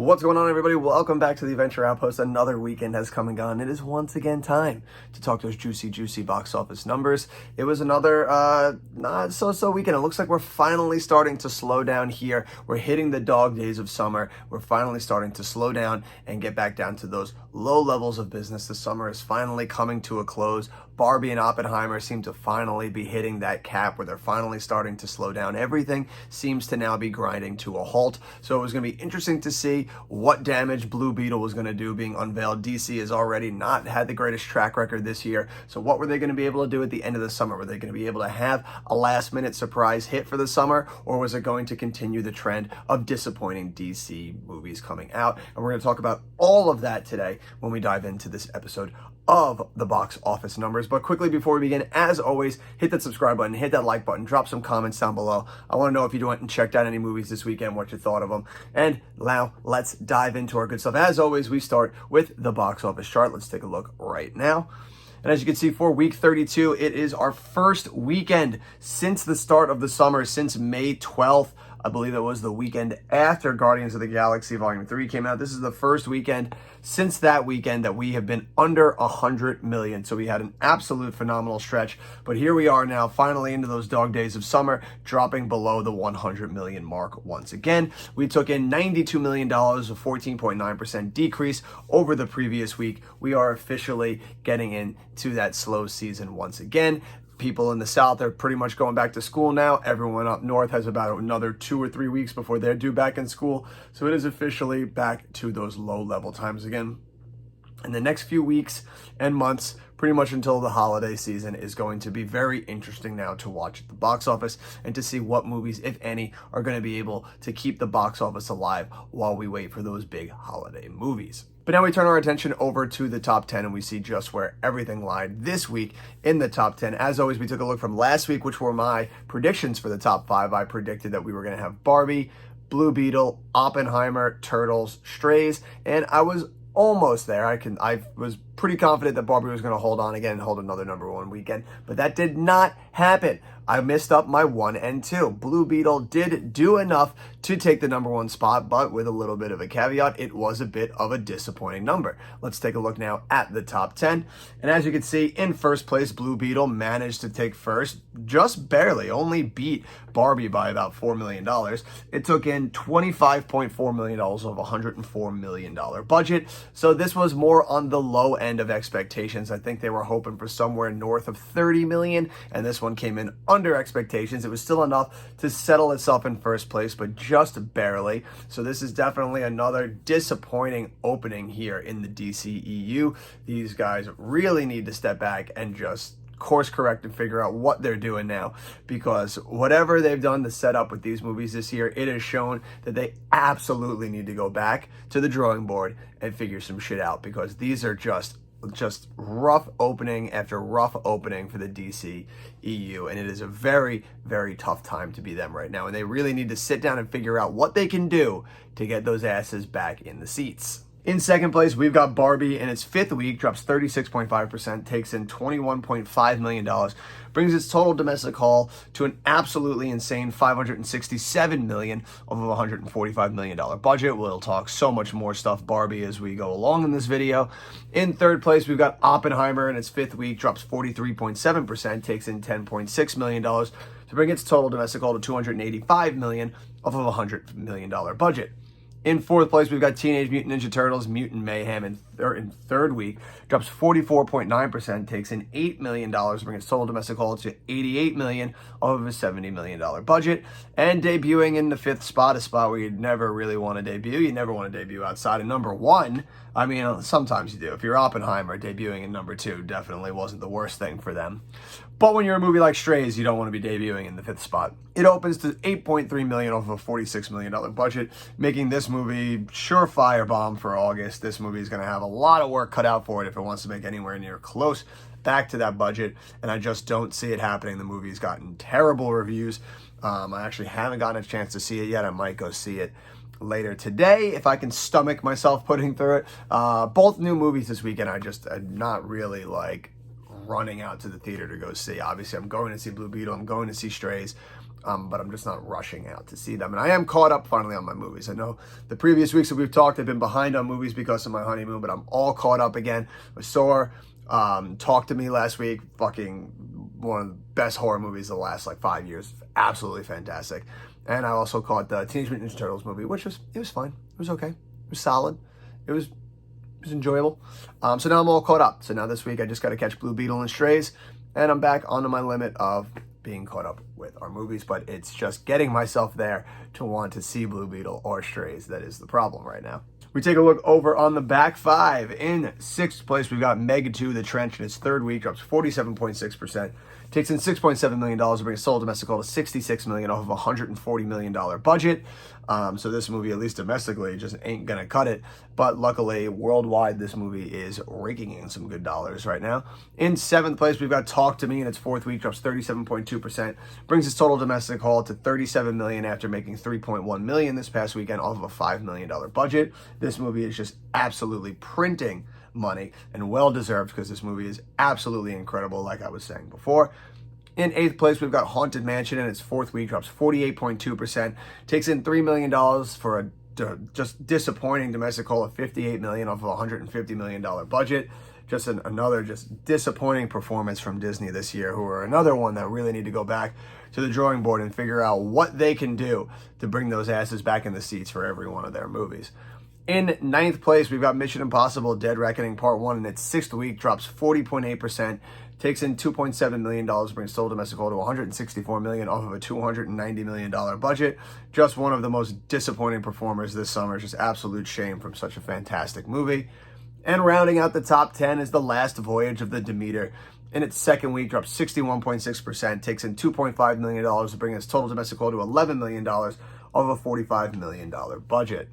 What's going on, everybody? Welcome back to the Adventure Outpost. Another weekend has come and gone. It is once again time to talk those juicy box office numbers. It was another not so weekend. It looks like we're finally starting to slow down here. We're hitting the dog days of summer. We're finally starting to slow down and get back down to those low levels of business. The summer is finally coming to a close. Barbie and Oppenheimer seem to finally be hitting that cap where they're finally starting to slow down. Everything seems to now be grinding to a halt. So it was going to be interesting to see what damage Blue Beetle was going to do being unveiled. DC has already not had the greatest track record this year. So what were they going to be able to do at the end of the summer? Were they going to be able to have a last minute surprise hit for the summer, or was it going to continue the trend of disappointing DC movies coming out? And we're going to talk about all of that today when we dive into this episode of the box office numbers. But quickly before we begin, as always, hit that subscribe button, hit that like button, drop some comments down below. I want to know if you went and checked out any movies this weekend, what you thought of them. And now let's dive into our good stuff. As always, we start with the box office chart. Let's take a look right now. And as you can see, for week 32, it is our first weekend since the start of the summer, since May 12th. I believe it was the weekend after Guardians of the Galaxy Volume 3 came out. This is the first weekend since that weekend that we have been under 100 million. So we had an absolute phenomenal stretch. But here we are now, finally into those dog days of summer, dropping below the 100 million mark once again. We took in $92 million, a 14.9% decrease over the previous week. We are officially getting into that slow season once again. People in the South are pretty much going back to school now. Everyone up north has about another 2 or 3 weeks before they're due back in school. So it is officially back to those low level times again. And the next few weeks and months, pretty much until the holiday season, is going to be very interesting now to watch at the box office and to see what movies, if any, are going to be able to keep the box office alive while we wait for those big holiday movies. But now we turn our attention over to the top 10 and we see just where everything lied this week in the top 10. As always, we took a look from last week, which were my predictions for the top 5. I predicted that we were going to have Barbie, Blue Beetle, Oppenheimer, Turtles, Strays, and I was almost there. I was pretty confident that Barbie was going to hold on again and hold another #1 weekend, but that did not happen. I missed up my 1 and 2. Blue Beetle did do enough to take the #1 spot, but with a little bit of a caveat, it was a bit of a disappointing number. Let's take a look now at the top 10. And as you can see, in first place, Blue Beetle managed to take first, just barely, only beat Barbie by about $4 million. It took in $25.4 million of a $104 million budget. So this was more on the low end of expectations. I think they were hoping for somewhere north of 30 million, and this one came in under expectations. It was still enough to settle itself in first place, but just barely. So this is definitely another disappointing opening here in the DCEU. These guys really need to step back and just course correct and figure out what they're doing now, because whatever they've done to set up with these movies this year, it has shown that they absolutely need to go back to the drawing board and figure some shit out, because these are just rough opening after rough opening for the DCEU, and it is a very tough time to be them right now, and they really need to sit down and figure out what they can do to get those asses back in the seats. In second place, we've got Barbie in its 5th week, drops 36.5%, takes in $21.5 million, brings its total domestic haul to an absolutely insane $567 million of a $145 million budget. We'll talk so much more stuff Barbie as we go along in this video. In third place, we've got Oppenheimer in its 5th week, drops 43.7%, takes in $10.6 million to bring its total domestic haul to $285 million of a $100 million budget. In fourth place, we've got Teenage Mutant Ninja Turtles Mutant Mayhem in third week, drops 44.9%, takes in $8 million, bringing its total domestic haul to $88 million of a $70 million budget. And debuting in the 5th spot, a spot where you'd never really want to debut. You never want to debut outside of #1. I mean, sometimes you do. If you're Oppenheimer, debuting in #2 definitely wasn't the worst thing for them. But when you're a movie like Strays, you don't want to be debuting in the 5th spot. It opens to $8.3 million off of a $46 million budget, making this movie surefire bomb for August. This movie is going to have a lot of work cut out for it if it wants to make anywhere near close back to that budget, and I just don't see it happening. The movie's gotten terrible reviews. I actually haven't gotten a chance to see it yet. I might go see it later today if I can stomach myself putting through it. Both new movies this weekend, I'm not really like running out to the theater to go see. Obviously, I'm going to see Blue Beetle. I'm going to see Strays. but I'm just not rushing out to see them. And I am caught up finally on my movies. I know the previous weeks that we've talked, I've been behind on movies because of my honeymoon, but I'm all caught up again. I saw Talk to Me last week, fucking one of the best horror movies of the last like 5 years. Absolutely fantastic. And I also caught the Teenage Mutant Ninja Turtles movie, which was fine. It was okay. It was solid. It was enjoyable. So now I'm all caught up. So now this week I just got to catch Blue Beetle and Strays, and I'm back onto my limit of being caught up with our movies, but it's just getting myself there to want to see Blue Beetle or Strays that is the problem right now. We take a look over on the back five. In sixth place, we've got Meg 2, The Trench, in its third week, drops 47.6%. Takes in $6.7 million to bring its total domestic haul to $66 million off of a $140 million budget. So this movie, at least domestically, just ain't gonna cut it. But luckily, worldwide, this movie is raking in some good dollars right now. In seventh place, we've got Talk to Me in its fourth week, drops 37.2%. Brings its total domestic haul to $37 million after making $3.1 million this past weekend off of a $5 million budget. This movie is just absolutely printing money, and well deserved, because this movie is absolutely incredible, like I was saying before. In eighth place, we've got Haunted Mansion in its fourth week, drops 48.2%, takes in $3 million for a just disappointing domestic haul of $58 million off of a $150 million budget. Just another just disappointing performance from Disney this year, who are another one that really need to go back to the drawing board and figure out what they can do to bring those asses back in the seats for every one of their movies. In ninth place, we've got Mission Impossible Dead Reckoning Part 1 in its sixth week, drops 40.8%, takes in $2.7 million, brings total domestic haul to $164 million off of a $290 million budget. Just one of the most disappointing performers this summer. Just absolute shame from such a fantastic movie. And rounding out the top 10 is The Last Voyage of the Demeter. In its second week, drops 61.6%, takes in $2.5 million to bring its total domestic haul to $11 million off a $45 million budget.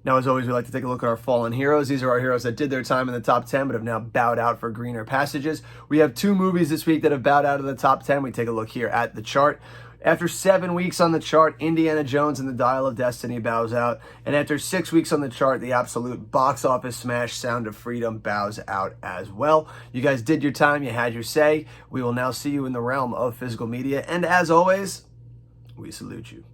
Now, as always, we like to take a look at our fallen heroes. These are our heroes that did their time in the top 10 but have now bowed out for greener passages. We have two movies this week that have bowed out of the top 10. We take a look here at the chart. After 7 weeks on the chart, Indiana Jones and the Dial of Destiny bows out. And after 6 weeks on the chart, the absolute box office smash Sound of Freedom bows out as well. You guys did your time. You had your say. We will now see you in the realm of physical media. And as always, we salute you.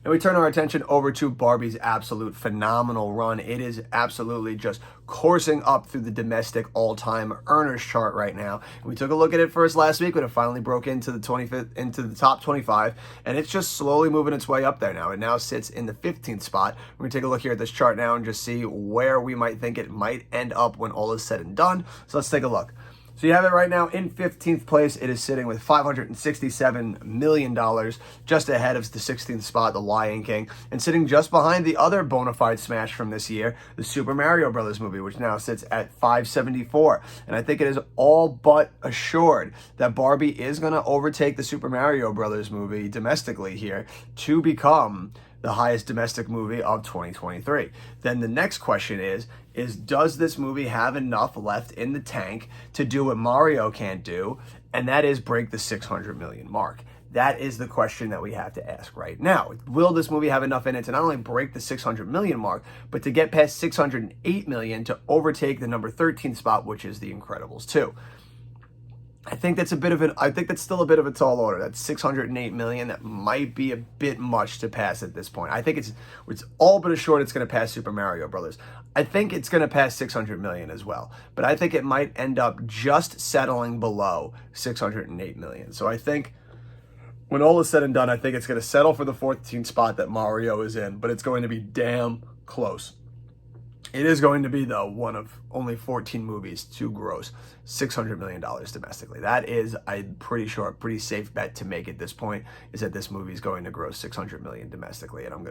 And we turn our attention over to Barbie's absolute phenomenal run. It is absolutely just coursing up through the domestic all-time earners chart right now. And we took a look at it first last week when it finally broke into the top 25, and it's just slowly moving its way up there now. It now sits in the 15th spot. We're going to take a look here at this chart now and just see where we might think it might end up when all is said and done. So let's take a look. So you have it right now in 15th place. It is sitting with $567 million, just ahead of the 16th spot, The Lion King, and sitting just behind the other bona fide smash from this year, the Super Mario Brothers movie, which now sits at $574. And I think it is all but assured that Barbie is going to overtake the Super Mario Brothers movie domestically here to become the highest domestic movie of 2023. Then the next question is does this movie have enough left in the tank to do what Mario can't do, and that is break the 600 million mark? That is the question that we have to ask right now. Will this movie have enough in it to not only break the 600 million mark, but to get past 608 million to overtake the number 13 spot, which is The Incredibles 2? I think that's still a bit of a tall order. That's 608 million. That might be a bit much to pass at this point. I think it's all but assured it's going to pass Super Mario Brothers. I think it's going to pass 600 million as well, but I think it might end up just settling below 608 million. So I think when all is said and done, I think it's going to settle for the 14th spot that Mario is in, but it's going to be damn close. It is going to be, though, one of only 14 movies to gross $600 million domestically. That is, I'm pretty sure, a pretty safe bet to make at this point, is that this movie is going to gross $600 million domestically, and I'm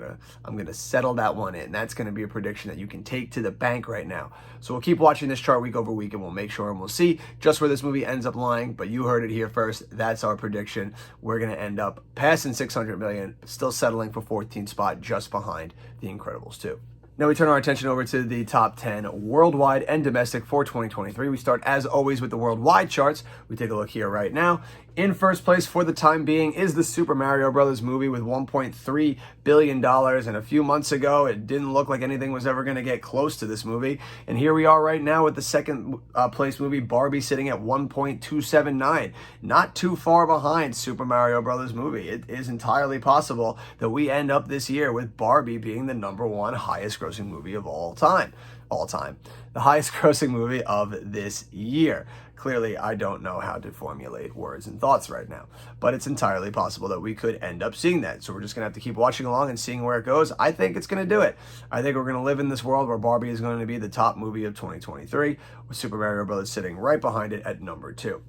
gonna settle that one in. That's going to be a prediction that you can take to the bank right now. So we'll keep watching this chart week over week, and we'll make sure and we'll see just where this movie ends up lying. But you heard it here first. That's our prediction. We're going to end up passing 600 million, but still settling for 14th spot, just behind The Incredibles 2. Now we turn our attention over to the top 10 worldwide and domestic for 2023. We start, as always, with the worldwide charts. We take a look here right now. In first place for the time being is the Super Mario Brothers movie with $1.3 billion. And a few months ago, it didn't look like anything was ever going to get close to this movie. And here we are right now with the second place movie, Barbie, sitting at 1.279. Not too far behind Super Mario Brothers movie. It is entirely possible that we end up this year with Barbie being the #1 highest grossing movie of all time. The highest grossing movie of this year. Clearly, I don't know how to formulate words and thoughts right now, but it's entirely possible that we could end up seeing that. So we're just going to have to keep watching along and seeing where it goes. I think it's going to do it. I think we're going to live in this world where Barbie is going to be the top movie of 2023, with Super Mario Bros. Sitting right behind it at #2.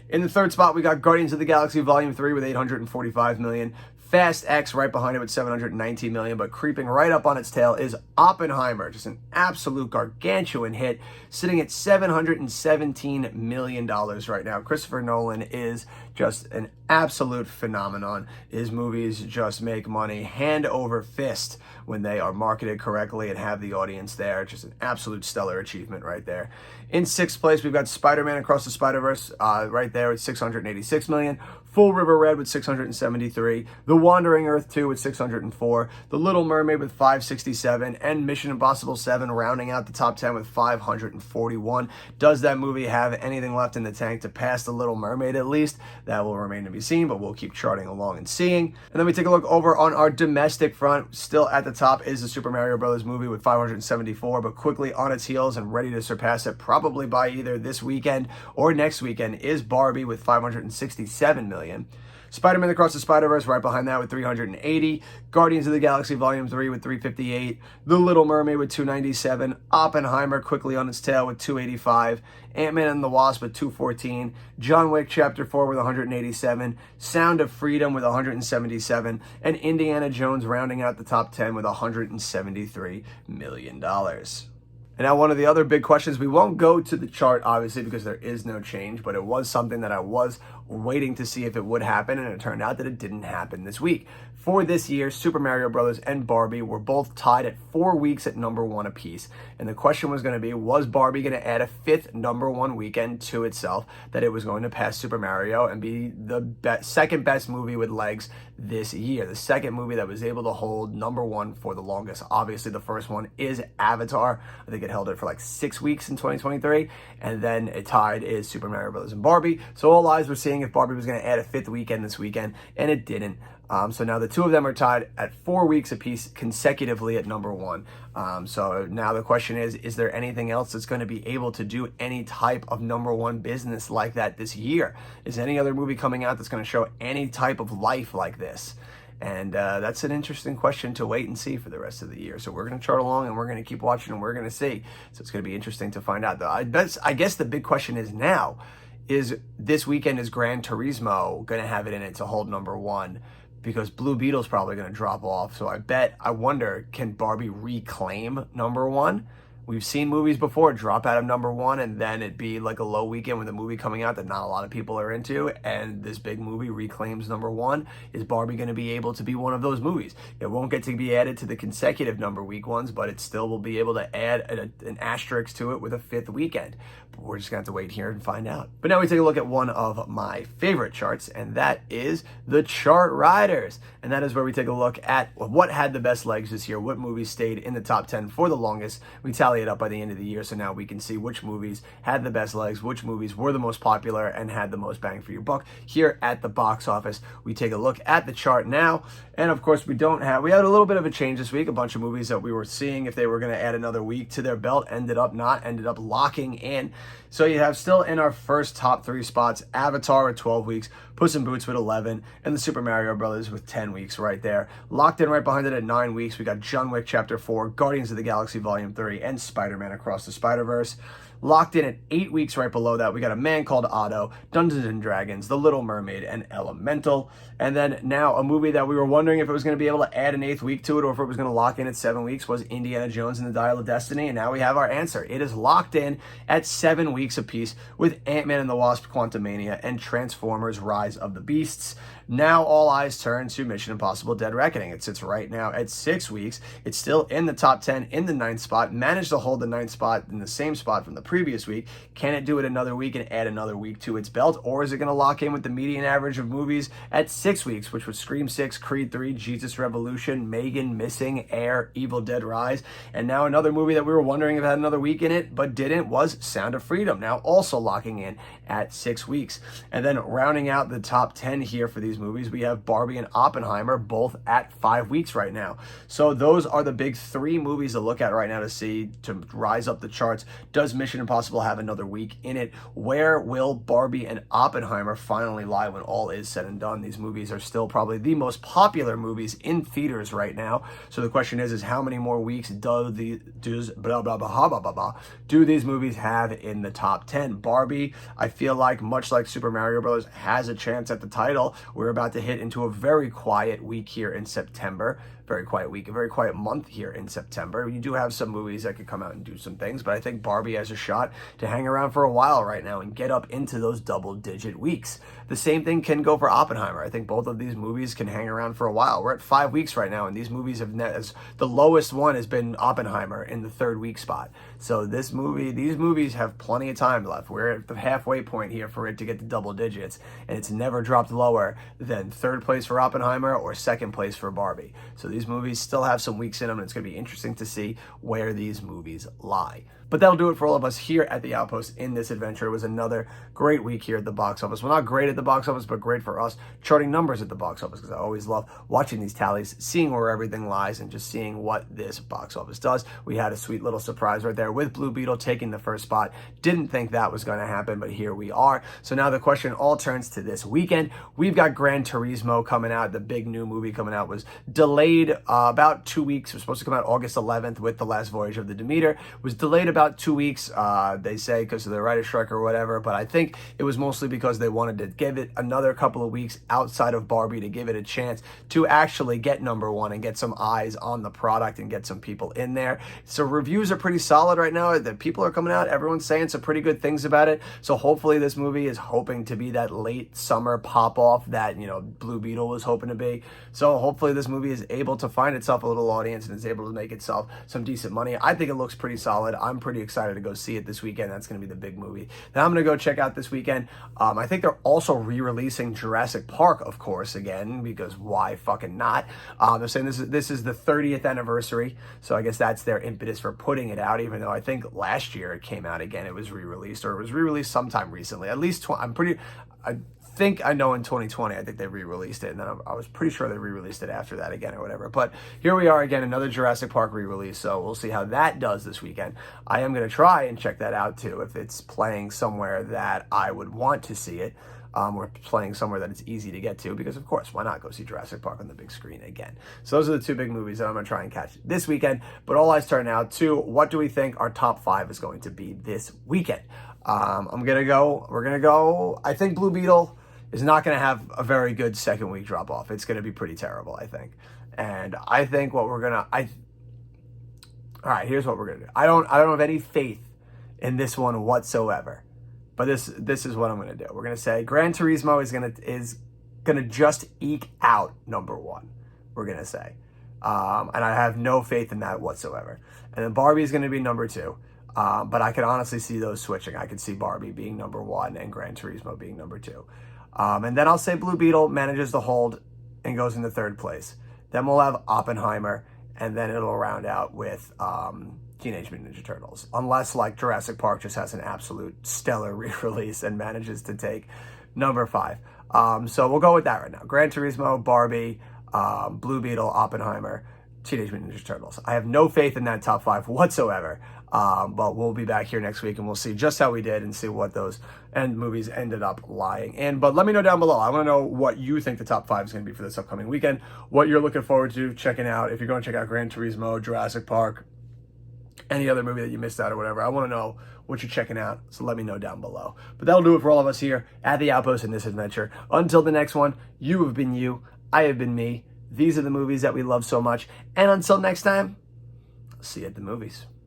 In the third spot, we got Guardians of the Galaxy Volume 3 with $845 million. Fast X right behind it with $719 million, but creeping right up on its tail is Oppenheimer, just an absolute gargantuan hit, sitting at $717 million right now. Christopher Nolan is just an absolute phenomenon. His movies just make money hand over fist when they are marketed correctly and have the audience there. Just an absolute stellar achievement right there. In sixth place, we've got Spider-Man Across the Spider-Verse right there with $686 million. Full River Red with $673, The Wandering Earth 2 with $604, The Little Mermaid with $567, and Mission Impossible 7 rounding out the top 10 with $541. Does that movie have anything left in the tank to pass The Little Mermaid at least? That will remain to be seen, but we'll keep charting along and seeing. And then we take a look over on our domestic front. Still at the top is the Super Mario Bros. Movie with $574, but quickly on its heels and ready to surpass it probably by either this weekend or next weekend is Barbie with $567 million. Spider-Man Across the Spider-Verse right behind that with $380, Guardians of the Galaxy Volume 3 with $358, The Little Mermaid with $297, Oppenheimer quickly on its tail with $285, Ant-Man and the Wasp with $214, John Wick Chapter 4 with $187, Sound of Freedom with $177, and Indiana Jones rounding out the top 10 with $173 million. And now one of the other big questions, we won't go to the chart, obviously, because there is no change, but it was something that I was waiting to see if it would happen, and it turned out that it didn't happen this week. For this year, Super Mario Bros. And Barbie were both tied at 4 weeks at #1 apiece. And the question was going to be, was Barbie going to add a fifth #1 weekend to itself, that it was going to pass Super Mario and be the second best movie with legs this year? The second movie that was able to hold #1 for the longest. Obviously, the first one is Avatar. I think it held it for like 6 weeks in 2023. And then it tied is Super Mario Bros. And Barbie. So all eyes were seeing if Barbie was going to add a fifth weekend this weekend, and it didn't. So now the two of them are tied at 4 weeks apiece consecutively at #1. So now the question is there anything else that's going to be able to do any type of #1 business like that this year? Is any other movie coming out that's going to show any type of life like this? And that's an interesting question to wait and see for the rest of the year. So we're going to chart along and we're going to keep watching and we're going to see. So it's going to be interesting to find out. I guess the big question is now, is this weekend is Gran Turismo going to have it in it to hold #1? Because Blue Beetle's probably going to drop off. So I wonder, can Barbie reclaim #1? We've seen movies before drop out of #1 and then it be like a low weekend with a movie coming out that not a lot of people are into, and this big movie reclaims #1. Is Barbie going to be able to be one of those movies? It won't get to be added to the consecutive week ones, but it still will be able to add an asterisk to it with a fifth weekend. But we're just going to have to wait here and find out. But now we take a look at one of my favorite charts, and that is the Chart Riders. And that is where we take a look at what had the best legs this year, what movies stayed in the top 10 for the longest. We tally it up by the end of the year, so now we can see which movies had the best legs, which movies were the most popular and had the most bang for your buck here at the box office. We take a look at the chart now, and of course we had a little bit of a change this week. A bunch of movies that we were seeing if they were going to add another week to their belt ended up locking in. So you have still in our first top 3 spots, Avatar with 12 weeks, Puss in Boots with 11, and the Super Mario Brothers with 10 weeks right there. Locked in right behind it at 9 weeks, we got John Wick Chapter 4, Guardians of the Galaxy Volume 3, and Spider-Man Across the Spider-Verse. Locked in at 8 weeks right below that, we got A Man Called Otto, Dungeons and Dragons, The Little Mermaid, and Elemental. And then now a movie that we were wondering if it was going to be able to add an 8th week to it or if it was going to lock in at 7 weeks was Indiana Jones and the Dial of Destiny. And now we have our answer. It is locked in at 7 weeks apiece with Ant-Man and the Wasp: Quantumania and Transformers: Rise of the Beasts. Now all eyes turn to Mission Impossible Dead Reckoning. It sits right now at 6 weeks. It's still in the top 10 in the 9th spot, managed to hold the 9th spot in the same spot from the previous week. Can it do it another week and add another week to its belt, or is it going to lock in with the median average of movies at 6 weeks, which was Scream 6, Creed 3, Jesus Revolution, Megan, Missing, Air, Evil Dead Rise, and now another movie that we were wondering if it had another week in it but didn't was Sound of Freedom, now also locking in at 6 weeks. And then rounding out the top 10 here for these movies, we have Barbie and Oppenheimer, both at 5 weeks right now. So those are the big 3 movies to look at right now to see, to rise up the charts. Does Mission Impossible have another week in it? Where will Barbie and Oppenheimer finally lie when all is said and done? These movies are still probably the most popular movies in theaters right now. So the question is how many more weeks do these movies have in the top 10? Barbie, I feel like, much like Super Mario Bros., has a chance at the title. We're about to hit into a very quiet week here in September. Very quiet week, a very quiet month here in September. You do have some movies that could come out and do some things, but I think Barbie has a shot to hang around for a while right now and get up into those double-digit weeks. The same thing can go for Oppenheimer. I think both of these movies can hang around for a while. We're at 5 weeks right now, and these movies have the lowest one has been Oppenheimer in the 3rd week spot. So these movies have plenty of time left. We're at the halfway point here for it to get to double digits, and it's never dropped lower than 3rd place for Oppenheimer or 2nd place for Barbie. So these movies still have some weeks in them, and it's going to be interesting to see where these movies lie. But that'll do it for all of us here at the Outpost in this adventure. It was another great week here at the box office. Well, not great at the box office, but great for us charting numbers at the box office, because I always love watching these tallies, seeing where everything lies, and just seeing what this box office does. We had a sweet little surprise right there with Blue Beetle taking the 1st spot. Didn't think that was going to happen, but here we are. So now the question all turns to this weekend. We've got Gran Turismo coming out. The big new movie coming out was delayed about 2 weeks. It was supposed to come out August 11th with The Last Voyage of the Demeter. It was delayed about 2 weeks, they say, because of the writer's strike or whatever, but I think it was mostly because they wanted to give it another couple of weeks outside of Barbie to give it a chance to actually get number 1 and get some eyes on the product and get some people in there. So reviews are pretty solid right now. The people are coming out. Everyone's saying some pretty good things about it. So hopefully this movie is hoping to be that late summer pop-off that, Blue Beetle was hoping to be. So hopefully this movie is able to find itself a little audience and is able to make itself some decent money. I think it looks pretty solid. I'm pretty excited to go see it this weekend. That's going to be the big movie that I'm going to go check out this weekend. I think they're also re-releasing Jurassic Park, of course, again, because why fucking not? They're saying this is the 30th anniversary, so I guess that's their impetus for putting it out, even though I think last year it came out again. It was re-released, or it was re-released sometime recently. At least I know in 2020, I think they re-released it, and then I was pretty sure they re-released it after that again or whatever. But here we are again, another Jurassic Park re-release, so we'll see how that does this weekend. I am going to try and check that out too, if it's playing somewhere that I would want to see it, or playing somewhere that it's easy to get to, because of course, why not go see Jurassic Park on the big screen again? So those are the 2 big movies that I'm going to try and catch this weekend, but all eyes turn now to what do we think our top 5 is going to be this weekend. We're going to go, I think Blue Beetle is not going to have a very good 2nd week drop off. It's going to be pretty terrible, I think. And I think what we're going to, all right, here's what we're going to do. I don't have any faith in this one whatsoever, but this is what I'm going to do. We're going to say Gran Turismo is going to just eke out number 1. We're going to say, and I have no faith in that whatsoever. And then Barbie is going to be number 2. But I could honestly see those switching. I could see Barbie being number 1 and Gran Turismo being number 2. And then I'll say Blue Beetle manages to hold and goes into 3rd place. Then we'll have Oppenheimer, and then it'll round out with Teenage Mutant Ninja Turtles. Unless, like, Jurassic Park just has an absolute stellar re-release and manages to take number 5. So we'll go with that right now. Gran Turismo, Barbie, Blue Beetle, Oppenheimer, Teenage Mutant Ninja Turtles. I have no faith in that top 5 whatsoever. But we'll be back here next week and we'll see just how we did and see what those movies ended up lying in. But let me know down below. I want to know what you think the top 5 is going to be for this upcoming weekend, what you're looking forward to checking out. If you're going to check out Gran Turismo, Jurassic Park, any other movie that you missed out or whatever, I want to know what you're checking out. So let me know down below. But that'll do it for all of us here at the Outpost in this adventure. Until the next one, you have been you. I have been me. These are the movies that we love so much. And until next time, I'll see you at the movies.